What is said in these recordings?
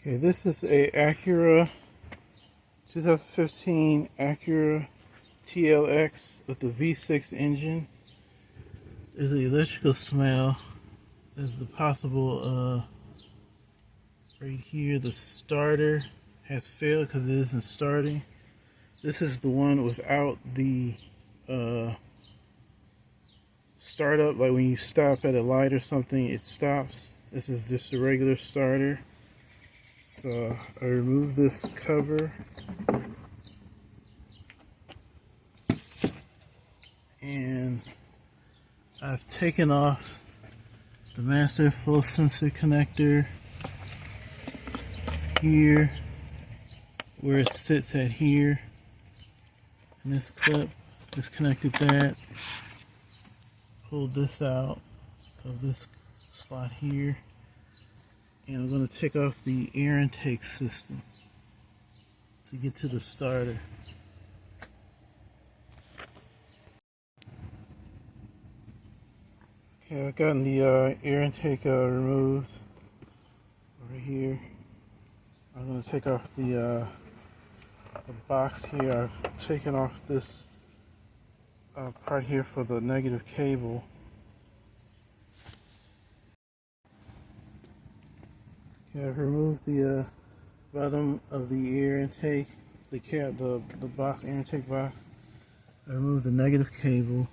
Okay, this is a Acura 2015 Acura TLX with the V6 engine. There's an electrical smell. There's the possible right here the starter has failed because it isn't starting. This is the one without the startup, like when you stop at a light or something it stops. This is just a regular starter. So I remove this cover and I've taken off the master flow sensor connector here where it sits at here, and this clip disconnected that, pulled this out of this slot here, and I'm going to take off the air intake system to get to the starter. Okay, I've gotten the air intake removed over here. I'm going to take off the box here. I've taken off this part here for the negative cable. Okay, I've removed the bottom of the air intake, the box, air intake box. I removed the negative cable.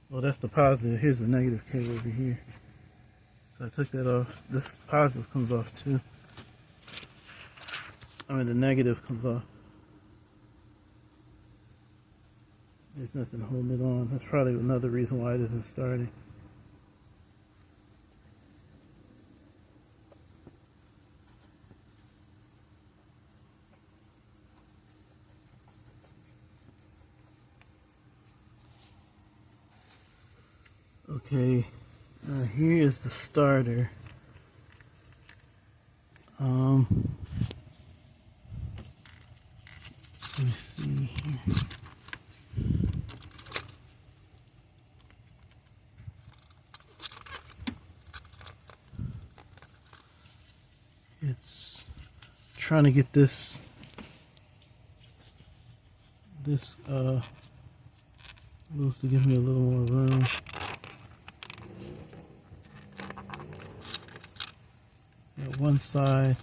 Well, that's the positive. Here's the negative cable over here. So I took that off. This positive comes off too. I mean, the negative comes off. There's nothing holding it on. That's probably another reason why it isn't starting. Okay, here is the starter. Let me see here. It's trying to get this loose to give me a little more room. At one side,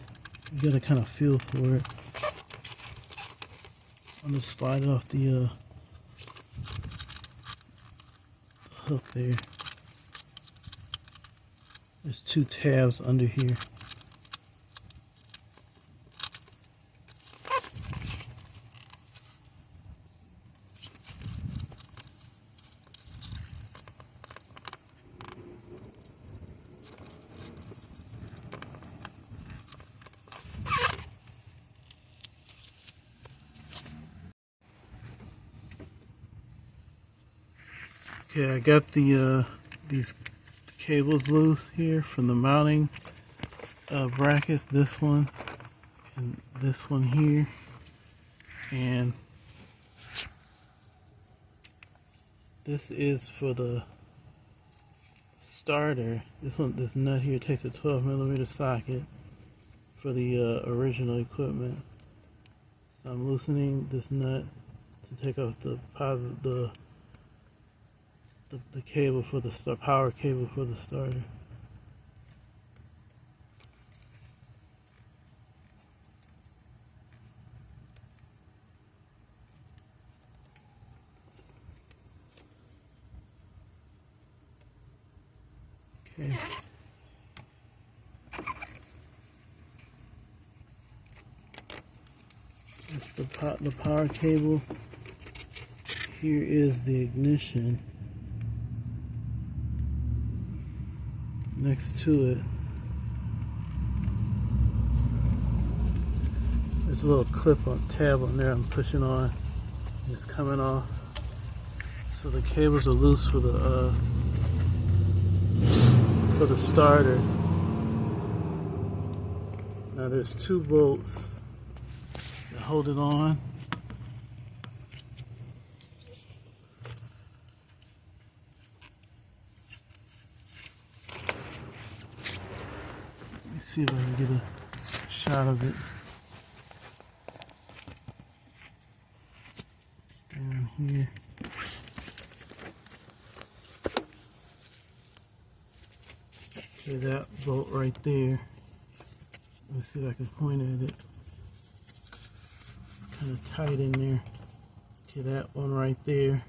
you gotta kind of feel for it. I'm just slide it off the hook there. There's two tabs under here. Okay, I got these cables loose here from the mounting brackets, this one and this one here, and this is for the starter. This nut here takes a 12mm socket for the original equipment. So I'm loosening this nut to take off the cable for the power cable for the starter. Okay. That's the power cable. Here is the ignition. Next to it, there's a little clip on tab on there I'm pushing on. It's coming off. So the cables are loose for the starter. Now there's two bolts that hold it on. See if I can get a shot of it. Down here. Okay, that bolt right there. Let me see if I can point at it. Kind of tight in there. Okay, that one right there.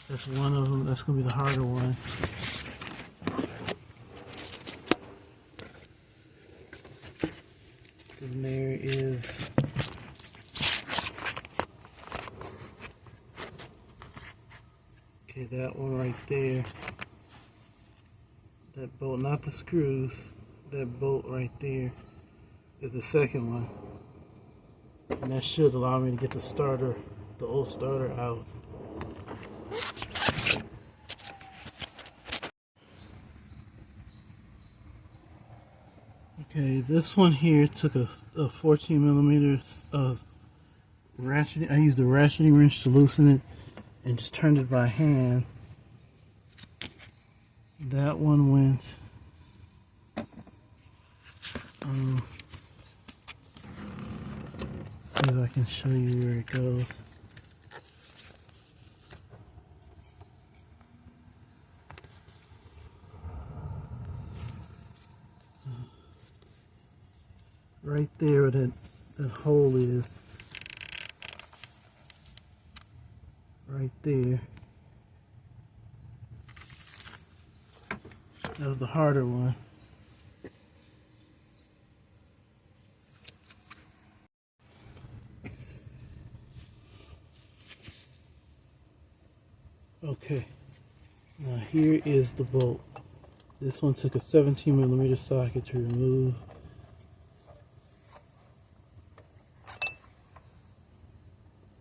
That's one of them. That's going to be the harder one. And there is okay, that one right there. That bolt, not the screws. That bolt right there is the second one. And that should allow me to get the starter, the old starter out. Okay, this one here took a 14 millimeter ratcheting. I used a ratcheting wrench to loosen it and just turned it by hand. That one went see if I can show you where it goes. Right there where that hole is. Right there. That was the harder one. Okay, now here is the bolt. This one took a 17 millimeter socket to remove.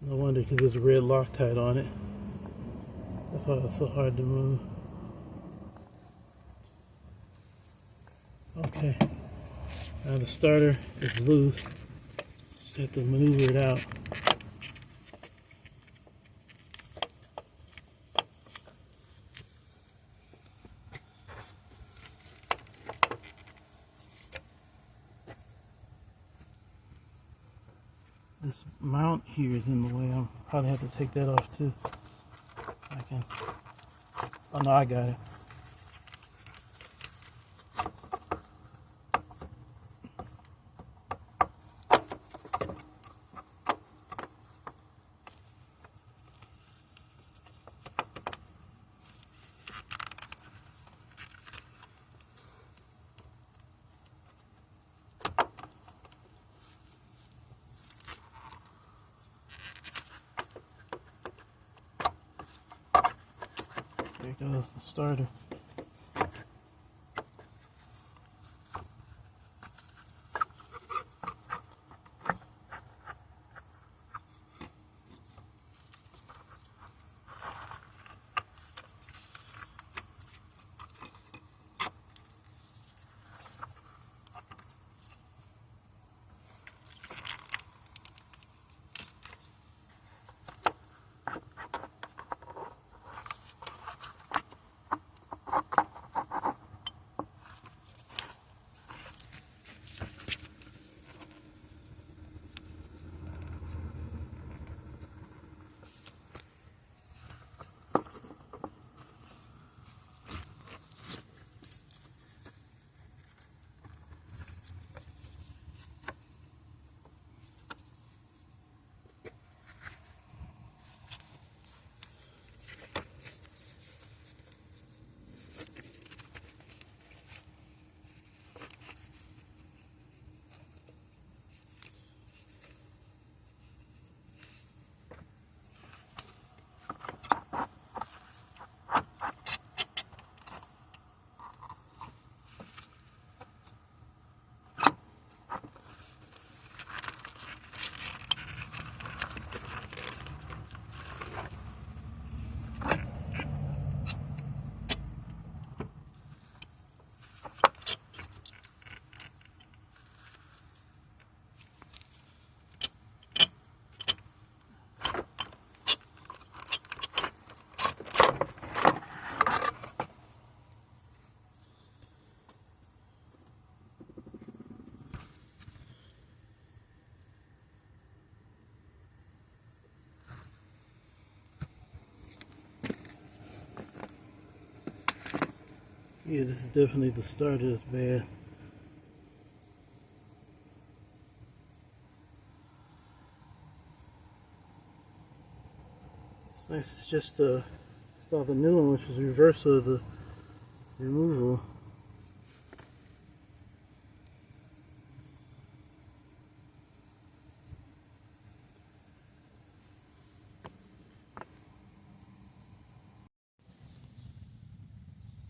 No wonder, because there's a red Loctite on it. That's why it's so hard to move. Okay, now the starter is loose. Just have to maneuver it out. This mount here is in the way. I'll probably have to take that off too. I can. Oh no, I got it. There goes the starter. Yeah, this is definitely the starter that's bad. It's nice, it's just install the new one, which is the reverse of the removal.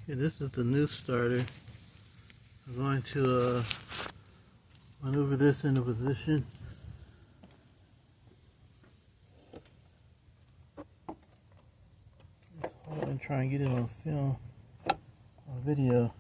Okay, this is the new starter. I'm going to maneuver this into position. Let's hold and try and get it on film or video.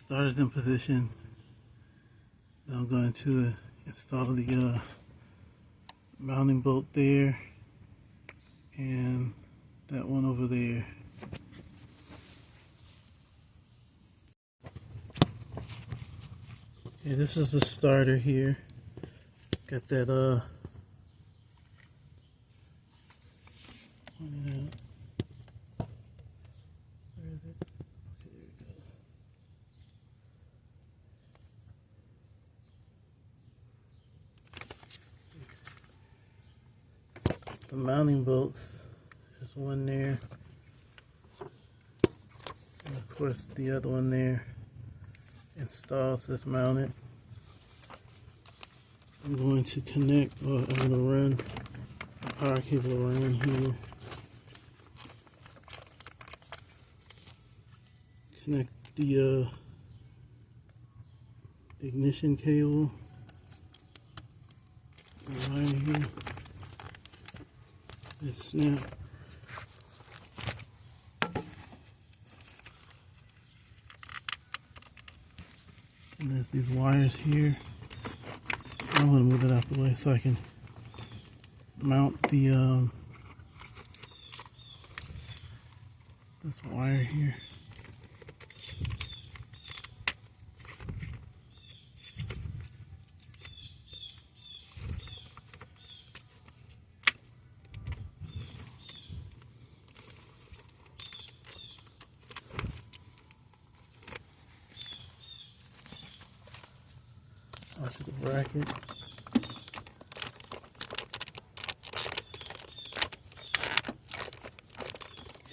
starter's in position. Now I'm going to install the mounting bolt there and that one over there. Okay, this is the starter here. Got that where is it? Okay, there we go. The mounting bolts, there's one there, and of course the other one there installs this mounted. I'm going to connect, or I'm going to run the power cable around here, connect the ignition cable right here. Let's snap. And there's these wires here. I'm going to move it out the way so I can mount the this wire here. Onto the bracket.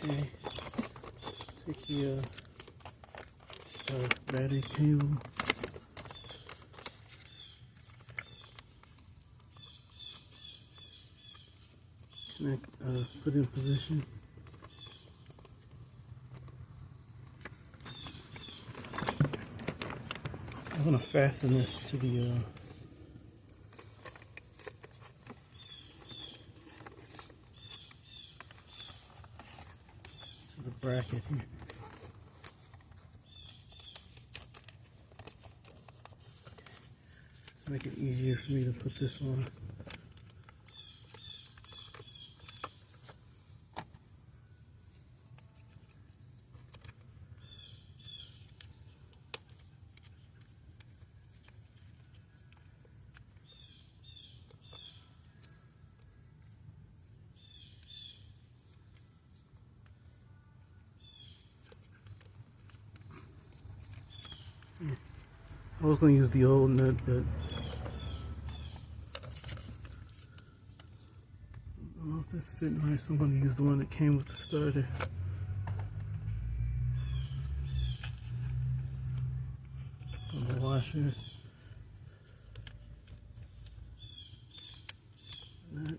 Okay, take the battery cable, connect, put in position. I'm going to fasten this to the bracket here. Make it easier for me to put this on. I was going to use the old nut, but I don't know if this fit nice. I'm going to use the one that came with the starter. On the washer. Nut.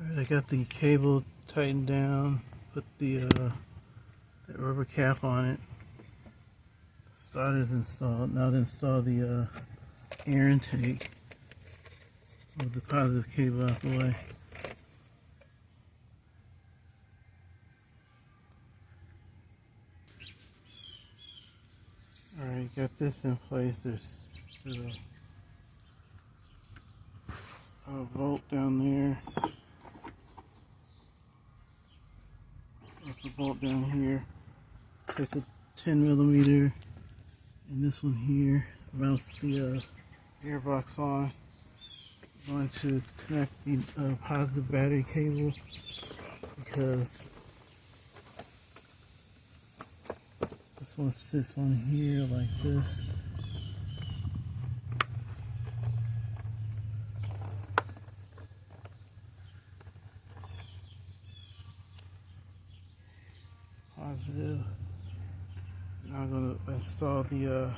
Alright, I got the cable tightened down, put the that rubber cap on it. Starter's installed. Now to install the air intake. Move the positive cable out the way. Alright, got this in place. There's a bolt down there. There's a bolt down here. Takes a 10mm, and this one here mounts the airbox on. I'm going to connect the positive battery cable because this one sits on here like this. Positive. Now I'm going to install the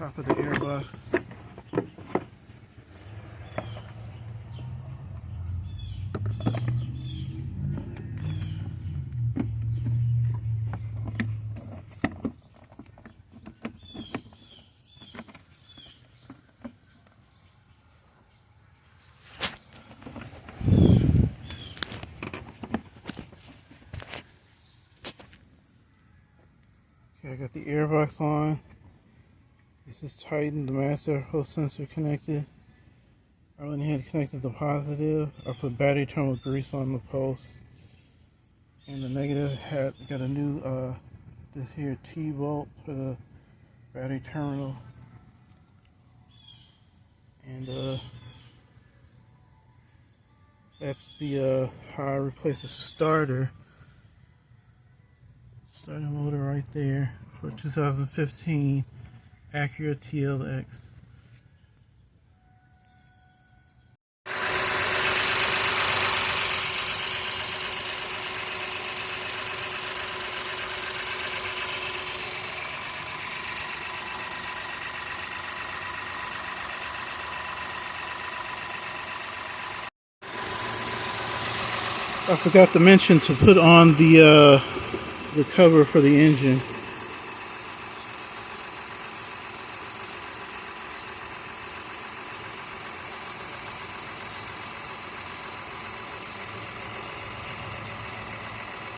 top of the airbox. Okay, I got the airbox on. This is tightened, the master host sensor connected. I went ahead and connected the positive. I put battery terminal grease on the post. And the negative got a new this here T-bolt for the battery terminal. And that's the how I replace the starter motor right there for 2015 Acura TLX. I forgot to mention to put on the cover for the engine.